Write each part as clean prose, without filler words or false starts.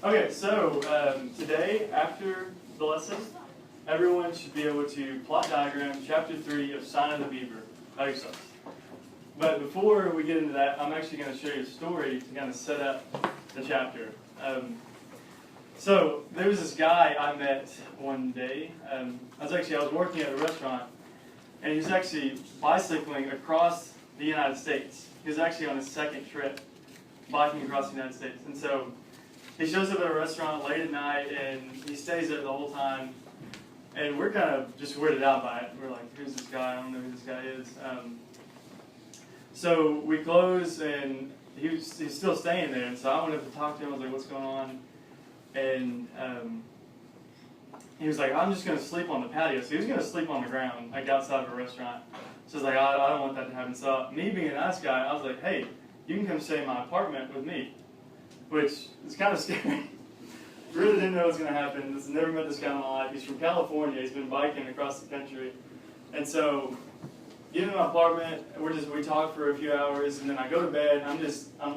Okay, so today, after the lesson, everyone should be able to plot diagram chapter 3 of Sign of the Beaver by yourselves. But before we get into that, I'm actually going to show you a story to kind of set up the chapter. So there was this guy I met one day. I was working at a restaurant, and he was actually bicycling across the United States. He was actually on his second trip, biking across the United States. And so he shows up at a restaurant late at night, and he stays there the whole time. And we're kind of just weirded out by it. We're like, who's this guy? I don't know who this guy is. So we close, and he's still staying there. And so I went up to talk to him. I was like, what's going on? And he was like, I'm just going to sleep on the patio. So he was going to sleep on the ground, like outside of a restaurant. So I was like, I don't want that to happen. So me being a nice guy, I was like, hey, you can come stay in my apartment with me, which is kind of scary. Really didn't know what was going to happen. Never met this guy in my life. He's from California. He's been biking across the country. And so get in my apartment, we talk for a few hours, and then I go to bed. I'm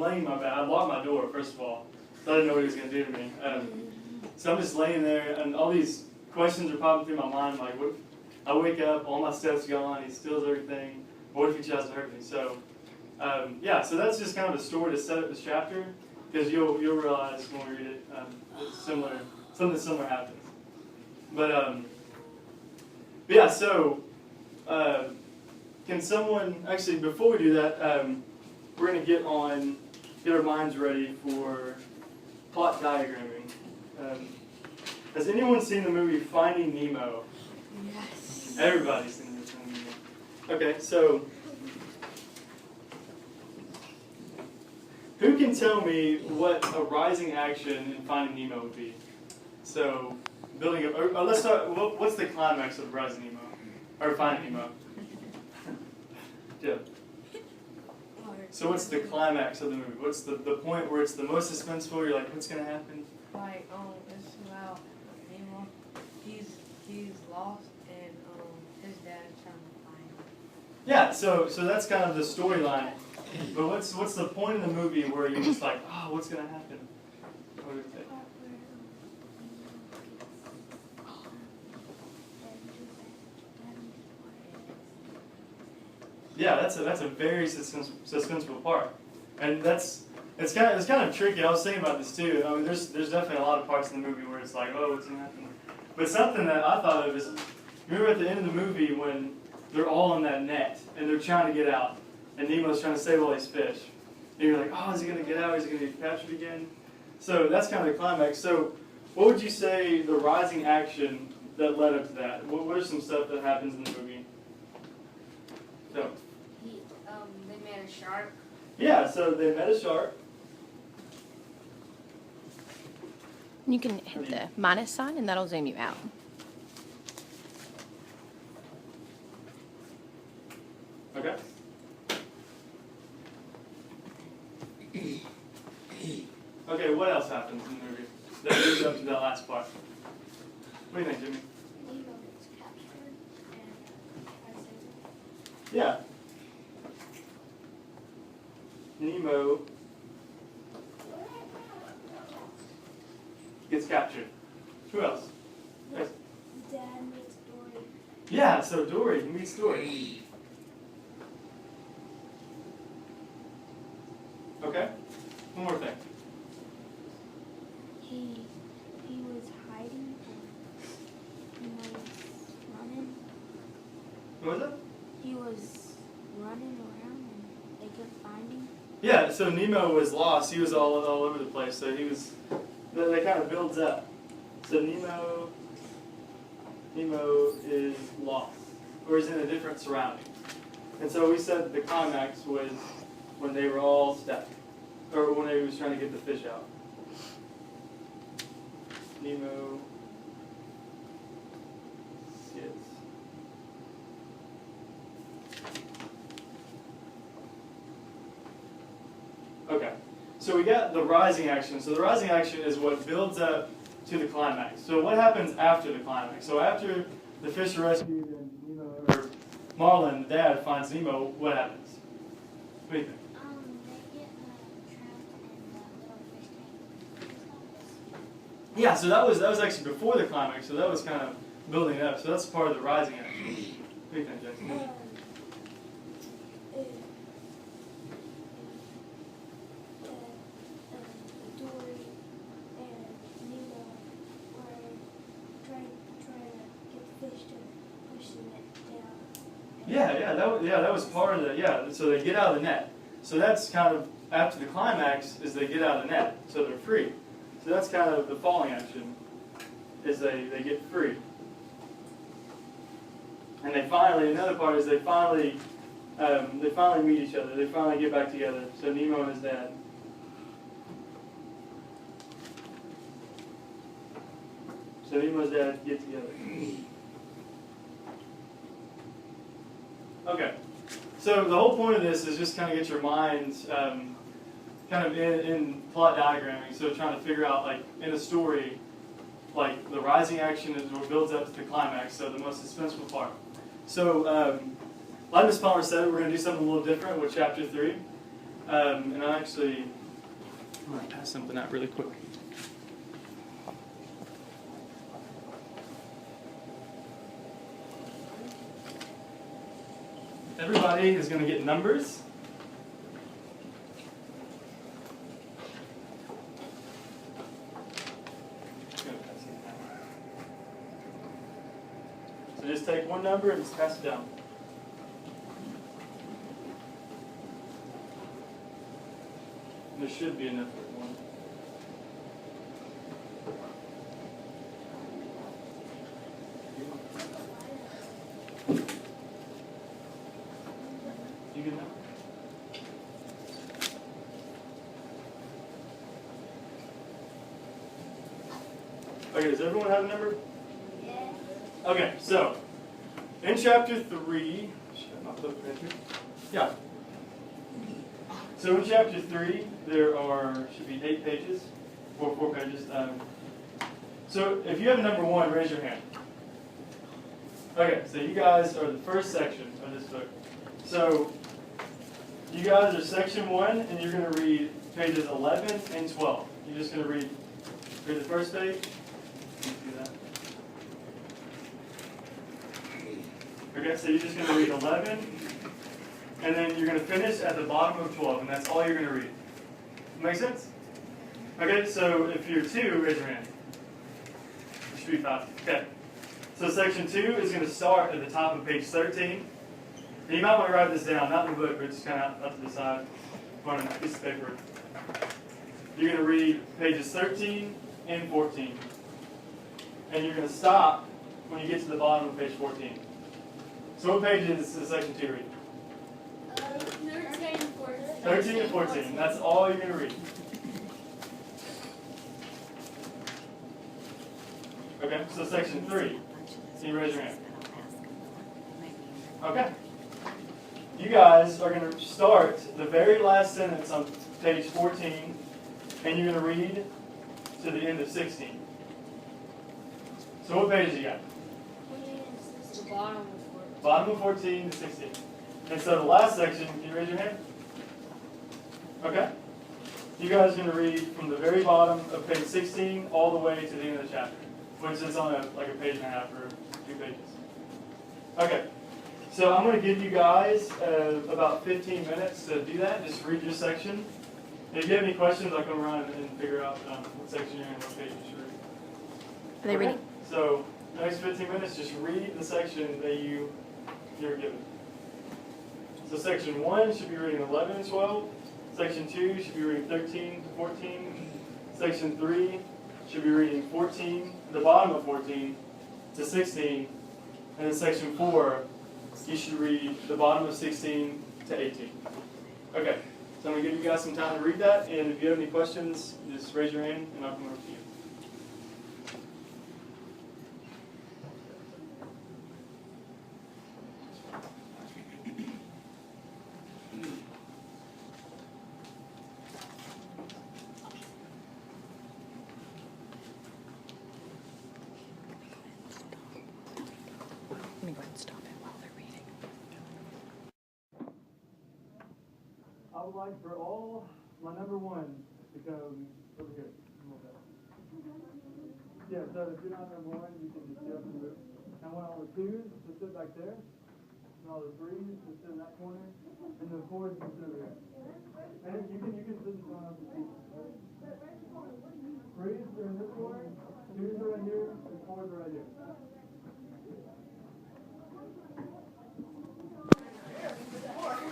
laying in my bed. I locked my door, first of all. So I didn't know what he was going to do to me. So I'm just laying there, and all these questions are popping through my mind, like, what if I wake up, all my stuff's gone, he steals everything, what if he tries to hurt me? So, so that's just kind of a story to set up this chapter, because you'll realize when we read it, something similar happens. Can someone, actually, before we do that, we're going to get our minds ready for plot diagramming. Has anyone seen the movie Finding Nemo? Yes. Everybody's seen this movie. Okay, so who can tell me what a rising action in Finding Nemo would be? So, building up. Let's start. What's the climax of Rising Nemo or Finding Nemo? Yeah. So what's the climax of the movie? What's the point where it's the most suspenseful? You're like, what's gonna happen? Like, it's about Nemo. He's lost, and his dad is trying to find him. Yeah. So that's kind of the storyline. But what's the point in the movie where you're just like, oh, what's gonna happen? What do you think? Yeah, that's a very suspenseful part, and it's kind of tricky. I was thinking about this too. I mean, there's definitely a lot of parts in the movie where it's like, oh, what's gonna happen? But something that I thought of is, remember at the end of the movie when they're all in that net and they're trying to get out, and Nemo's trying to save all these fish, and you're like, oh, is he gonna get out? Is he gonna get captured again? So that's kind of the climax. So what would you say the rising action that led up to that? What are some stuff that happens in the movie? So. They met a shark. Yeah, so they met a shark. You can hit the minus sign and that'll zoom you out. Okay. Okay, what else happens in the movie that leads up to that last part? What do you think, Jimmy? Nemo gets captured and tries to. Yeah. Nemo gets captured. Who else? Yes. Dad meets Dory. Yeah, so Dory meets Dory. Okay. One more thing. He was hiding and he was running. What was it? He was running around and they couldn't find him. Yeah, so Nemo was lost. He was all over the place. So that kind of builds up. So Nemo is lost, or is in a different surrounding. And so we said the climax was when they were all stuck, or when he was trying to get the fish out. Nemo gets. Okay, so we got the rising action. So the rising action is what builds up to the climax. So what happens after the climax? So after the fish are rescued and Nemo, or Marlin, the dad, finds Nemo, what happens? What do you think? They get trapped in the little fish tank. Yeah, so that was actually before the climax, so that was kind of building up. So that's part of the rising action. What do you think, Jackson? Dory and Nemo were trying to get the fish to pushing it down. That was part of the, so they get out of the net. So that's kind of, after the climax, is they get out of the net, so they're free. So that's kind of the falling action, is they get free. And they finally, another part is they finally meet each other. They finally get back together. So Nemo and his dad. So Nemo's dad get together. Okay. So the whole point of this is just kind of get your minds kind of in plot diagramming. So trying to figure out, like, in a story, like the rising action is what builds up to the climax, so the most suspenseful part. So, like Ms. Palmer said, we're going to do something a little different with chapter 3. And I'm going to pass something out really quick. Everybody is going to get numbers. So just take one number and just pass it down. There should be enough for one. You good now? Okay, does everyone have a number? Okay, so in chapter 3, yeah. So in chapter 3, there should be 8 pages, four pages. So if you have number 1, raise your hand. Okay, so you guys are the first section of this book. So you guys are section 1, and you're going to read pages 11 and 12. You're just going to read the first page. Do that. Okay, so you're just going to read 11, and then you're going to finish at the bottom of 12, and that's all you're going to read. Make sense? Okay, so if you're 2, raise your hand. There should be 5. Okay. So section 2 is going to start at the top of page 13. And you might want to write this down, not in the book, but just kind of up to the side on a piece of paper. You're going to read pages 13 and 14. And you're going to stop when you get to the bottom of page 14. So what page is section 2 read? 13 and 14. 13 and 14. That's all you're going to read. Okay, so section 3. Can you raise your hand? Okay. You guys are going to start the very last sentence on page 14, and you're going to read to the end of 16. So what page you got? The bottom. Bottom of 14 to 16. And so the last section, can you raise your hand? Okay. You guys are going to read from the very bottom of page 16 all the way to the end of the chapter, which is on like a page and a half or 2 pages. Okay. So I'm going to give you guys about 15 minutes to do that. Just read your section. If you have any questions, I'll come around and figure out what section you're in and what page you should read. Are they reading? So the next 15 minutes, just read the section that you're given. So section 1 should be reading 11 and 12. Section 2 should be reading 13 to 14. Section 3 should be reading 14, the bottom of 14, to 16. And then section 4, you should read the bottom of 16 to 18. Okay, so I'm going to give you guys some time to read that, and if you have any questions, just raise your hand and I'll come over to you. Let me go ahead and stop it while they're reading. I would like for all my number 1 to come over here. Yeah, so if you're not number one, you can just get up and move. I want all the twos to sit back there, and all the threes to sit in that corner, and the fours to sit over here. And you can sit in someone else's seat. Threes are in this corner, twos are right here, and fours are right here.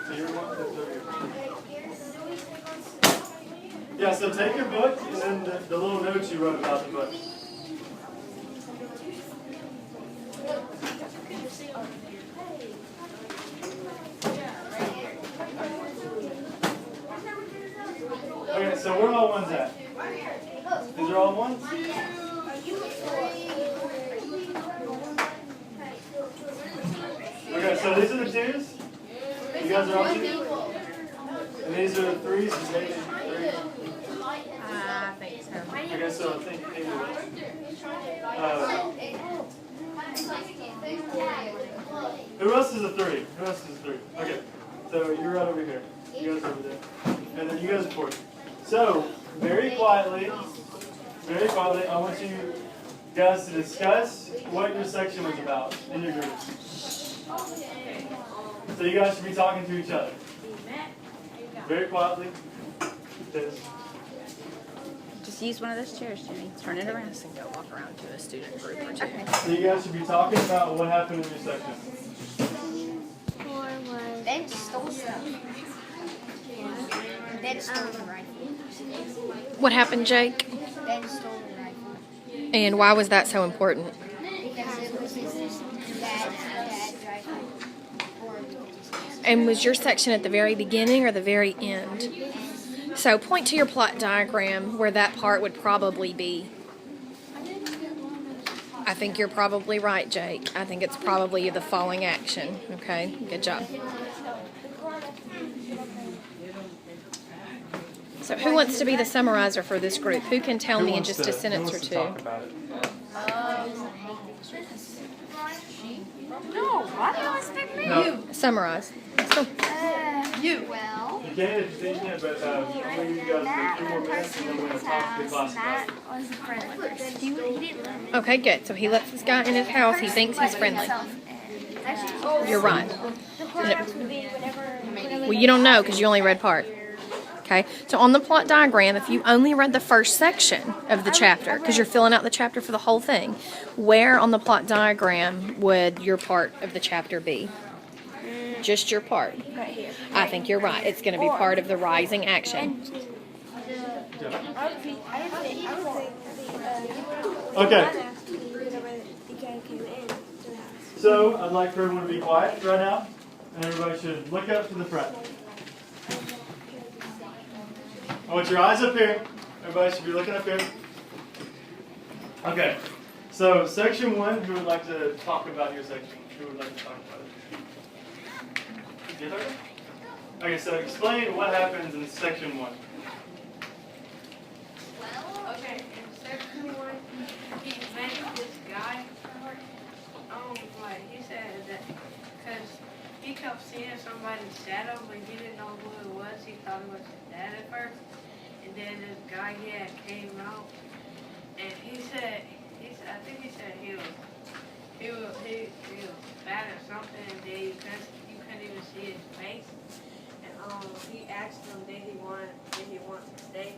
So you're one that's over here. Yeah, so take your book and then the little notes you wrote about the book. Okay, so where are all ones at? These are all ones? Okay, so these are the twos? You guys are all twos? And these are the threes? And maybe three? I think so. Okay, so I think maybe who else is a three? Who else is a three? Okay, so you're right over here. You guys are over there. And then you guys are four. So, very quietly, I want you guys to discuss what your section was about in your group. So you guys should be talking to each other. Very quietly. Just use one of those chairs, Jimmy. Turn it around. And go walk around to a student group or two. So you guys should be talking about what happened in your section. Ben stole stuff. Ben stole the rifle. What happened, Jake? Ben stole the rifle. And why was that so important? Because it was his dad's rifle. And was your section at the very beginning or the very end? So point to your plot diagram where that part would probably be. I think you're probably right, Jake. I think it's probably the falling action. Okay, good job. So who wants to be the summarizer for this group? Who can tell me in just a sentence or two? Talk about it? No, why do you always pick me? No. Summarize. So, Well, You can if you think it, but I'm going to give you guys 2 more minutes and then we're going to talk to the class about it. Matt was a friendly person. He didn't let me. okay, good. So he lets this guy in his house. He thinks he's friendly. You're right. The climax would be whenever Well, you don't know because you only read part. Okay, so on the plot diagram, if you only read the first section of the chapter, because you're filling out the chapter for the whole thing, where on the plot diagram would your part of the chapter be? Just your part. right here. I think you're right. It's going to be part of the rising action. Okay. So I'd like for everyone to be quiet right now, and everybody should look up to the front. I want your eyes up here. Everybody should be looking up here. Okay. So section 1, who would like to talk about your section? Who would like to talk about it? Okay, so explain what happens in section 1. Okay, in section 1, he met this guy. Like he said that because he kept seeing somebody's shadow, but he didn't know who it was. He thought it was his dad at first. And then this guy here came out, and he said, I think he said he was bad or something, and then you couldn't even see his face. And he asked him did he want to stay,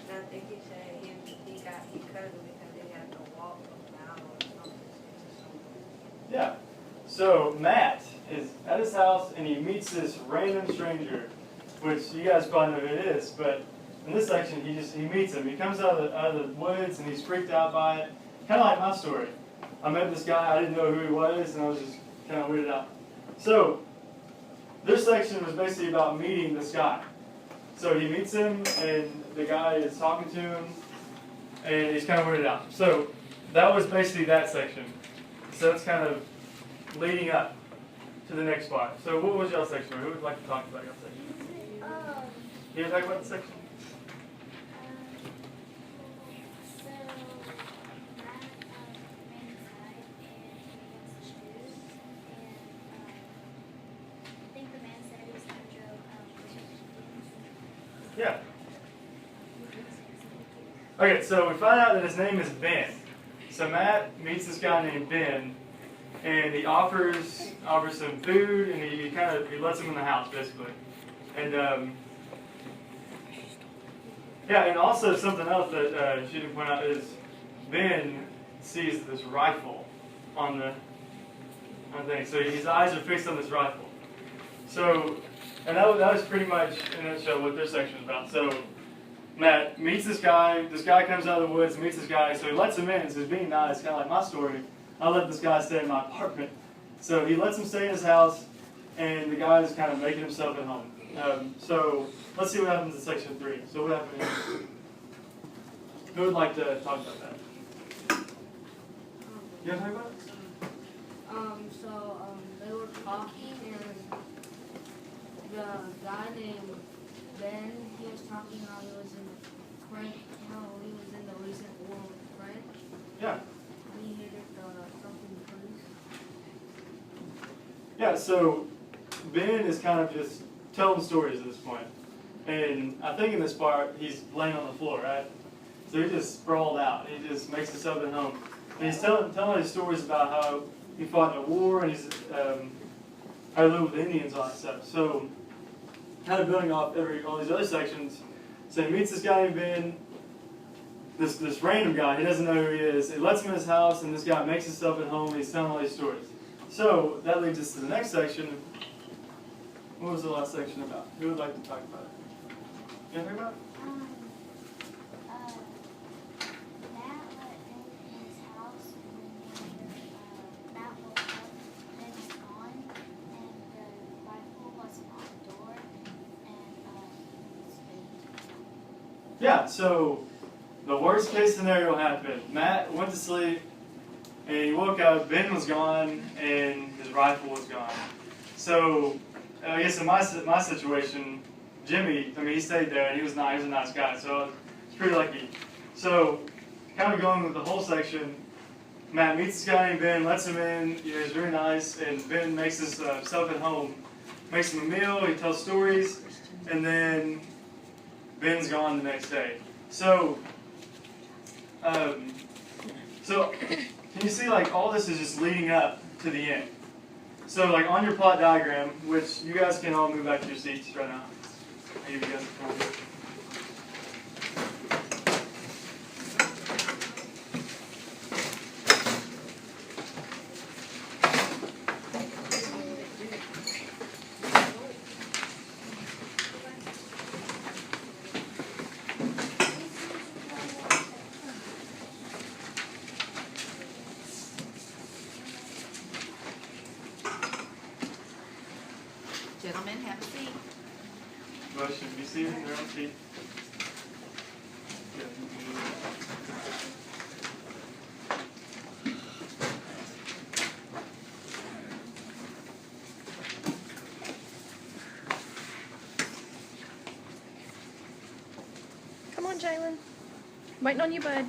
and I think he said he couldn't because he had to walk now or something. Yeah. So Matt is at his house and he meets this random stranger, which you guys probably know who it is, but in this section he meets him. He comes out of the woods and he's freaked out by it. Kind of like my story. I met this guy, I didn't know who he was, and I was just kind of weirded out. So this section was basically about meeting this guy. So he meets him and the guy is talking to him and he's kind of weirded out. So that was basically that section. So that's kind of leading up to the next part. So what was y'all section? Who would like to talk about your section? You want to talk about the section? Yeah. Okay, so we find out that his name is Ben. So Matt meets this guy named Ben, and he offers some food, and he lets him in the house basically. And yeah, and also something else that she didn't point out is Ben sees this rifle on the thing. So his eyes are fixed on this rifle. So, and that was pretty much in a nutshell what this section is about. So Matt meets this guy. This guy comes out of the woods, meets this guy. So he lets him in. So he's being nice, kind of like my story. I let this guy stay in my apartment. So he lets him stay in his house, and the guy is kind of making himself at home. So let's see what happens in section 3. So what happened here? Who would like to talk about that? You want to talk about it? They were talking, and the guy named Ben, he was talking how he was in French, how he was in the recent war with French. Yeah. And he hated something police. Yeah, so Ben is kind of just telling stories at this point. And I think in this part, he's laying on the floor, right? So he just sprawled out. He just makes himself at home. And he's telling his stories about how he fought in a war and he's how he lived with Indians and all that stuff. So kind of building off all these other sections. So he meets this guy named Ben, this random guy. He doesn't know who he is. He lets him in his house, and this guy makes himself at home, and he's telling all these stories. So that leads us to the next section. What was the last section about? Who would like to talk about it? You want to talk about it? Matt let Ben in his house, and then Matt woke up, Ben was gone, and the rifle wasn't on the door, and Yeah, so the worst case scenario happened. Matt went to sleep, and he woke up, Ben was gone, and his rifle was gone. So I guess in my situation, Jimmy, he stayed there, and he was a nice guy, so it's pretty lucky. So kind of going with the whole section, Matt meets this guy named Ben, lets him in, he's really nice, and Ben makes himself at home, makes him a meal, he tells stories, and then Ben's gone the next day. So can you see like all this is just leading up to the end? So like on your plot diagram, which you guys can all move back to your seats right now. Any of you guys can come over. Gentlemen, have a seat. Both should be seated in their own seat. Come on, Jalen. Waiting on you, bud.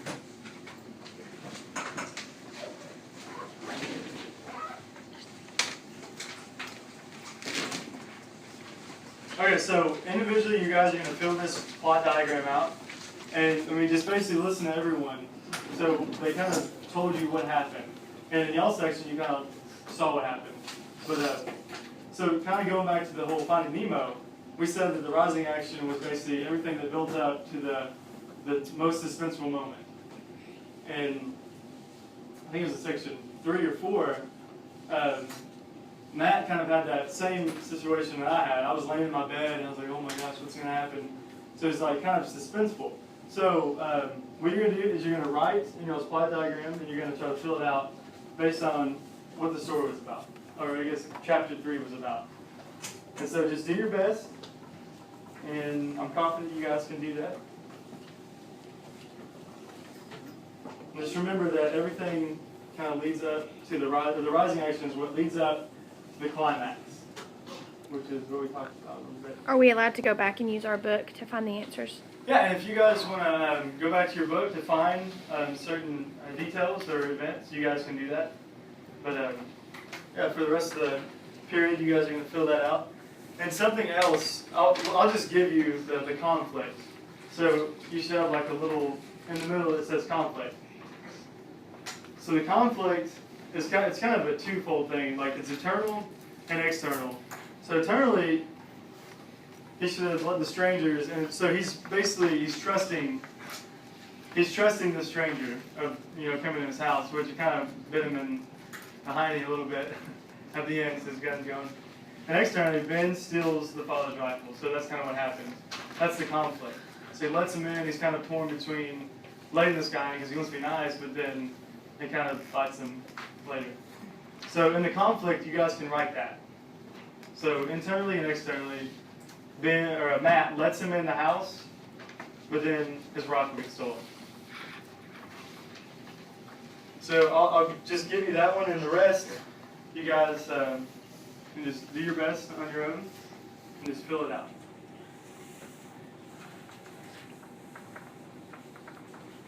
Okay, so individually you guys are going to fill this plot diagram out. And just basically listen to everyone. So they kind of told you what happened. And in y'all section, you kind of saw what happened. But so kind of going back to the whole Finding Nemo, we said that the rising action was basically everything that built up to the most suspenseful moment. And I think it was in section 3 or 4, Matt kind of had that same situation that I had. I was laying in my bed and I was like, oh my gosh, what's going to happen? So it's like kind of suspenseful. So what you're going to do is you're going to write in your plot diagram and you're going to try to fill it out based on what the story was about. Or I guess chapter 3 was about. And so just do your best. And I'm confident you guys can do that. And just remember that everything kind of leads up to the rising action is what leads up to the climax, which is what we talked about a little bit. Are we allowed to go back and use our book to find the answers? Yeah, and if you guys want to go back to your book to find certain details or events, you guys can do that. But yeah, for the rest of the period, you guys are going to fill that out. And something else, I'll just give you the conflict. So you should have like a little, in the middle it says conflict. So the conflict is it's kind of a twofold thing. Like it's internal and external. So internally, he should have let the strangers, and so he's trusting the stranger of coming in his house, which kind of bit him in the hiney a little bit at the end, so his gun's going. And externally, Ben steals the father's rifle, so that's kind of what happens. That's the conflict. So he lets him in. He's kind of torn between letting this guy in because he wants to be nice, but then he kind of fights him later. So in the conflict, you guys can write that. So internally and externally, Matt lets him in the house, but then his rifle gets stolen. So I'll just give you that one, and the rest, you guys can just do your best on your own and just fill it out.